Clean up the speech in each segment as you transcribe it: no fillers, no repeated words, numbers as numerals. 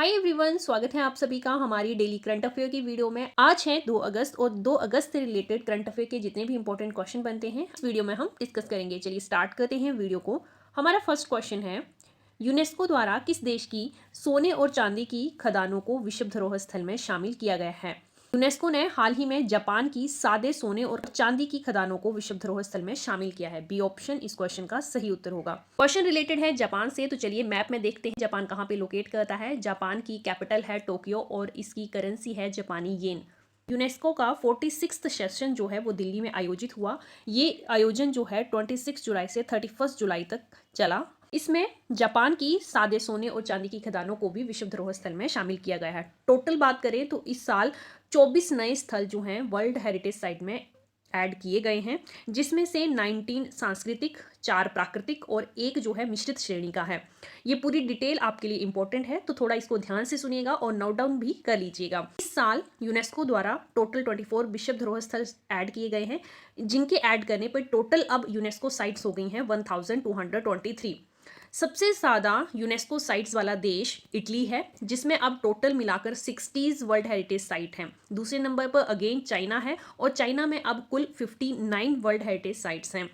Hi everyone, स्वागत है आप सभी का हमारी डेली करंट अफेयर की वीडियो में। आज है 2 अगस्त और 2 अगस्त से रिलेटेड करंट अफेयर के जितने भी इंपॉर्टेंट क्वेश्चन बनते हैं इस वीडियो में हम डिस्कस करेंगे। चलिए स्टार्ट करते हैं वीडियो को। हमारा फर्स्ट क्वेश्चन है, यूनेस्को द्वारा किस देश की सोने और चांदी की खदानों को विश्व धरोहर स्थल में शामिल किया गया है? यूनेस्को ने हाल ही में जापान की सादे सोने और चांदी की खदानों को विश्व धरोहर स्थल में शामिल किया है। बी ऑप्शन इस क्वेश्चन का सही उत्तर होगा। क्वेश्चन रिलेटेड है जापान से, तो चलिए मैप में देखते हैं जापान कहाँ पे लोकेट करता है। जापान की कैपिटल है टोक्यो और इसकी करेंसी है जापानी येन। यूनेस्को का 46वां सेशन जो है वो दिल्ली में आयोजित हुआ। ये आयोजन जो है 26 जुलाई से 31 जुलाई तक चला। इसमें जापान की सादे सोने और चांदी की खदानों को भी विश्व धरोहर स्थल में शामिल किया गया है। टोटल बात करें तो इस साल 24 नए स्थल जो हैं वर्ल्ड हेरिटेज साइट में ऐड किए गए हैं, जिसमें से 19 सांस्कृतिक, 4 प्राकृतिक और 1 जो है मिश्रित श्रेणी का है। ये पूरी डिटेल आपके लिए इंपॉर्टेंट है, तो थोड़ा इसको ध्यान से सुनिएगा और नोट डाउन भी कर लीजिएगा। इस साल यूनेस्को द्वारा टोटल 24 विश्व धरोहर स्थल ऐड किए गए हैं, जिनके ऐड करने पर टोटल अब यूनेस्को साइट्स हो गई हैं 1223। सबसे ज़्यादा यूनेस्को साइट्स वाला देश इटली है, जिसमें अब टोटल मिलाकर 60 वर्ल्ड हेरिटेज साइट हैं। दूसरे नंबर पर अगेन चाइना है और चाइना में अब कुल 59 वर्ल्ड हेरिटेज साइट्स हैं।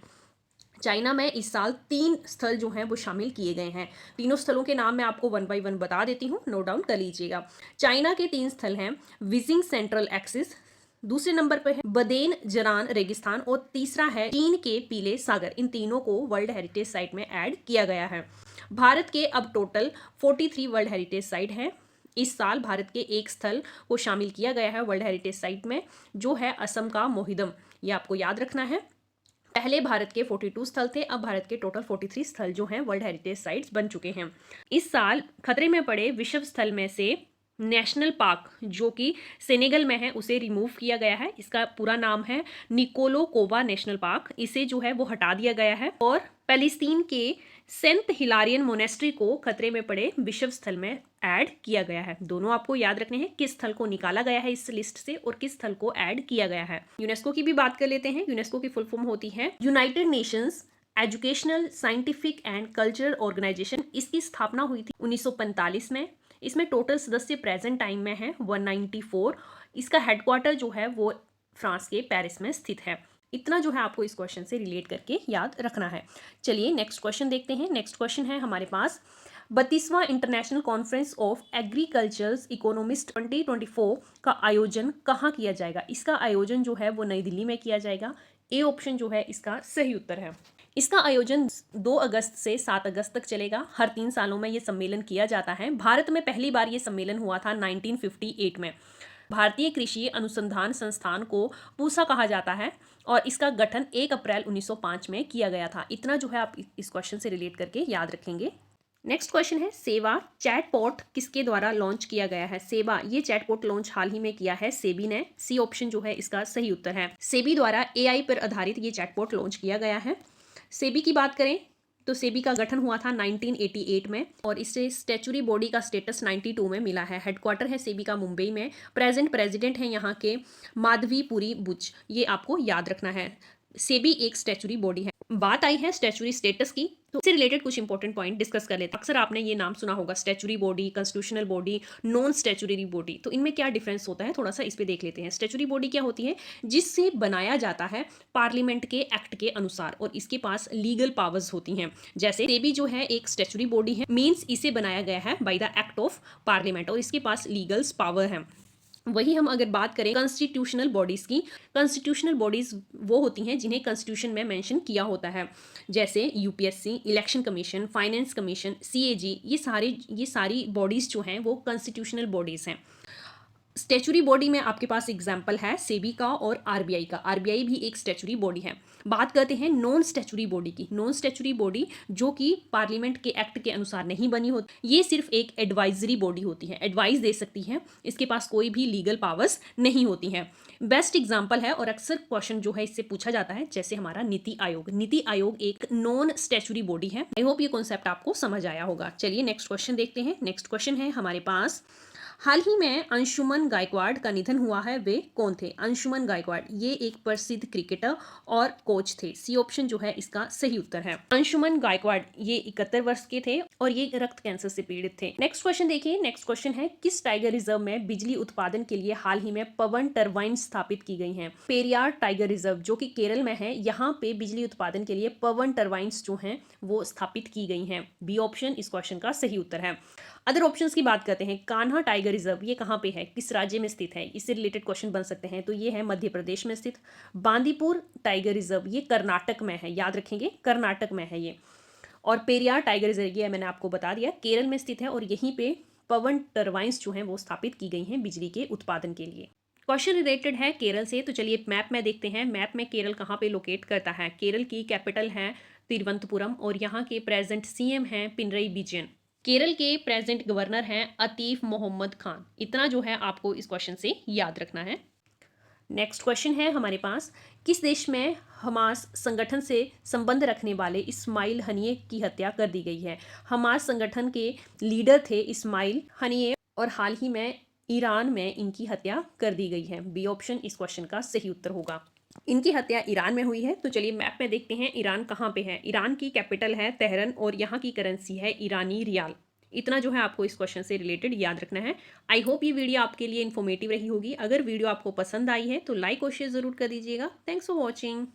चाइना में इस साल 3 स्थल जो हैं वो शामिल किए गए हैं। तीनों स्थलों के नाम मैं आपको 1 बाय 1 बता देती हूँ, नोट डाउन कर लीजिएगा। चाइना के 3 स्थल हैं विजिंग सेंट्रल एक्सिस, दूसरे नंबर पर है बदेन जरान रेगिस्तान और तीसरा है चीन के पीले सागर। इन तीनों को वर्ल्ड हेरिटेज साइट में ऐड किया गया है। भारत के अब टोटल 43 वर्ल्ड हेरिटेज साइट हैं। इस साल भारत के एक स्थल को शामिल किया गया है वर्ल्ड हेरिटेज साइट में, जो है असम का मोहिदम। ये आपको याद रखना है। पहले भारत के 42 स्थल थे, अब भारत के टोटल 43 स्थल जो हैं वर्ल्ड हेरिटेज साइट्स बन चुके हैं। इस साल खतरे में पड़े विश्व स्थल में से नेशनल पार्क जो कि सेनेगल में है उसे रिमूव किया गया है। इसका पूरा नाम है निकोलो कोवा नेशनल पार्क। इसे जो है वो हटा दिया गया है और पैलेस्टीन के सेंट हिलारियन मोनेस्ट्री को खतरे में पड़े विश्व स्थल में ऐड किया गया है। दोनों आपको याद रखने हैं, किस स्थल को निकाला गया है इस लिस्ट से और किस स्थल को ऐड किया गया है। यूनेस्को की भी बात कर लेते हैं। यूनेस्को की फुल फॉर्म होती है United Nations Educational, Scientific and Cultural Organisation. इसकी स्थापना हुई थी 1945 में। इसमें टोटल सदस्य प्रेजेंट टाइम में है 194। इसका हेडक्वार्टर जो है वो फ्रांस के पेरिस में स्थित है। इतना जो है आपको इस क्वेश्चन से रिलेट करके याद रखना है। चलिए नेक्स्ट क्वेश्चन देखते हैं। नेक्स्ट क्वेश्चन है हमारे पास, 32वां international conference of agricultural economist 2024 का आयोजन कहाँ किया जाएगा? इसका आयोजन जो है वो नई दिल्ली में किया जाएगा। ए ऑप्शन जो है इसका सही उत्तर है। इसका आयोजन 2 अगस्त से 7 अगस्त तक चलेगा। हर 3 सालों में ये सम्मेलन किया जाता है। भारत में पहली बार ये सम्मेलन हुआ था 1958 में। भारतीय कृषि अनुसंधान संस्थान को पूसा कहा जाता है और इसका गठन 1 अप्रैल 1905 में किया गया था। इतना जो है आप इस क्वेश्चन से रिलेट करके याद रखेंगे। नेक्स्ट क्वेश्चन है, सेवा चैटबॉट किसके द्वारा लॉन्च किया गया है? सेवा ये चैटबॉट लॉन्च हाल ही में किया है सेबी ने। सी ऑप्शन जो है इसका सही उत्तर है। सेबी द्वारा एआई पर आधारित ये चैटबॉट लॉन्च किया गया है। सेबी की बात करें तो सेबी का गठन हुआ था 1988 में और इससे स्टैच्यूरी बॉडी का स्टेटस 92 में मिला है। हेडक्वार्टर है सेबी का मुंबई में। प्रेजेंट प्रेसिडेंट है यहाँ के माधवीपुरी बुच। ये आपको याद रखना है। सेबी एक स्टैच्यूरी बॉडी है। बात आई है स्टैच्यूरी स्टेटस की, तो इससे रिलेटेड कुछ इंपॉर्टेंट पॉइंट डिस्कस कर लेते हैं। अक्सर आपने ये नाम सुना होगा, statutory body, constitutional body, non statutory body. तो इनमें क्या डिफरेंस होता है थोड़ा सा इस पे देख लेते हैं। स्टैच्यूरी बॉडी क्या होती है? जिससे बनाया जाता है पार्लियामेंट के एक्ट के अनुसार और इसके पास लीगल पावर्स होती हैं। जैसे सेबी जो है एक स्टैच्यूरी बॉडी है, मीन्स इसे बनाया गया है by the act of parliament और इसके पास लीगल पावर है। वही हम अगर बात करें कॉन्स्टिट्यूशनल बॉडीज़ की, कॉन्स्टिट्यूशनल बॉडीज़ वो होती हैं जिन्हें कॉन्स्टिट्यूशन में मेंशन किया होता है, जैसे UPSC, election commission, finance commission, CAG. ये सारी बॉडीज़ जो हैं वो कॉन्स्टिट्यूशनल बॉडीज़ हैं। स्टैच्यूरी बॉडी में आपके पास एग्जाम्पल है सेबी का और आरबीआई का। आरबीआई भी एक स्टैच्यूरी बॉडी है। बात करते हैं नॉन स्टैच्यूरी बॉडी की। नॉन स्टैच्यूरी बॉडी जो कि पार्लियामेंट के एक्ट के अनुसार नहीं बनी होती, ये सिर्फ एक एडवाइजरी बॉडी होती है, एडवाइस दे सकती है। इसके पास कोई भी लीगल पावर्स नहीं होती हैं। बेस्ट एग्जाम्पल है और अक्सर क्वेश्चन जो है इससे पूछा जाता है, जैसे हमारा नीति आयोग। नीति आयोग एक नॉन स्टैच्यूरी बॉडी है। आई होप ये कॉन्सेप्ट आपको समझ आया होगा। चलिए नेक्स्ट क्वेश्चन देखते हैं। नेक्स्ट क्वेश्चन है हमारे पास, हाल ही में अंशुमन गायकवाड़ का निधन हुआ है, वे कौन थे? अंशुमन गायकवाड़ ये एक प्रसिद्ध क्रिकेटर और कोच थे। सी ऑप्शन जो है इसका सही उत्तर है। अंशुमन गायकवाड़ ये 71 वर्ष के थे और ये रक्त कैंसर से पीड़ित थे। नेक्स्ट क्वेश्चन देखिए। नेक्स्ट क्वेश्चन है, किस टाइगर रिजर्व में बिजली उत्पादन के लिए हाल ही में पवन टरबाइन स्थापित की गई हैं? पेरियार टाइगर रिजर्व जो कि केरल में है, यहाँ पे बिजली उत्पादन के लिए पवन टरबाइंस जो हैं वो स्थापित की गई हैं। बी ऑप्शन इस क्वेश्चन का सही उत्तर है। अदर ऑप्शंस की बात करते हैं। कान्हा टाइगर रिजर्व ये कहाँ पे है, किस राज्य में स्थित है? इससे रिलेटेड क्वेश्चन बन सकते हैं। तो ये है मध्य प्रदेश में स्थित। बांदीपुर टाइगर रिजर्व ये कर्नाटक में है, याद रखेंगे कर्नाटक में है ये। और पेरियार टाइगर रिजर्व ये मैंने आपको बता दिया केरल में स्थित है और यहीं पे पवन टरबाइंस जो हैं वो स्थापित की गई हैं बिजली के उत्पादन के लिए। क्वेश्चन रिलेटेड है केरल से, तो चलिए मैप में देखते हैं। मैप में केरल कहाँ पे लोकेट करता है? केरल की कैपिटल है तिरुवनंतपुरम और यहाँ के प्रेजेंट सीएम हैं पिनरई विजयन। केरल के प्रेजेंट गवर्नर हैं अतीफ मोहम्मद खान। इतना जो है आपको इस क्वेश्चन से याद रखना है। नेक्स्ट क्वेश्चन है हमारे पास, किस देश में हमास संगठन से संबंध रखने वाले इस्माइल हनिये की हत्या कर दी गई है? हमास संगठन के लीडर थे इस्माइल हनिये और हाल ही में ईरान में इनकी हत्या कर दी गई है। बी ऑप्शन इस क्वेश्चन का सही उत्तर होगा। इनकी हत्या ईरान में हुई है। तो चलिए मैप में देखते हैं ईरान कहाँ पे है। ईरान की कैपिटल है तेहरान और यहाँ की करेंसी है ईरानी रियाल। इतना जो है आपको इस क्वेश्चन से रिलेटेड याद रखना है। आई होप ये वीडियो आपके लिए इन्फॉर्मेटिव रही होगी। अगर वीडियो आपको पसंद आई है तो लाइक और शेयर जरूर कर दीजिएगा। Thanks for watching.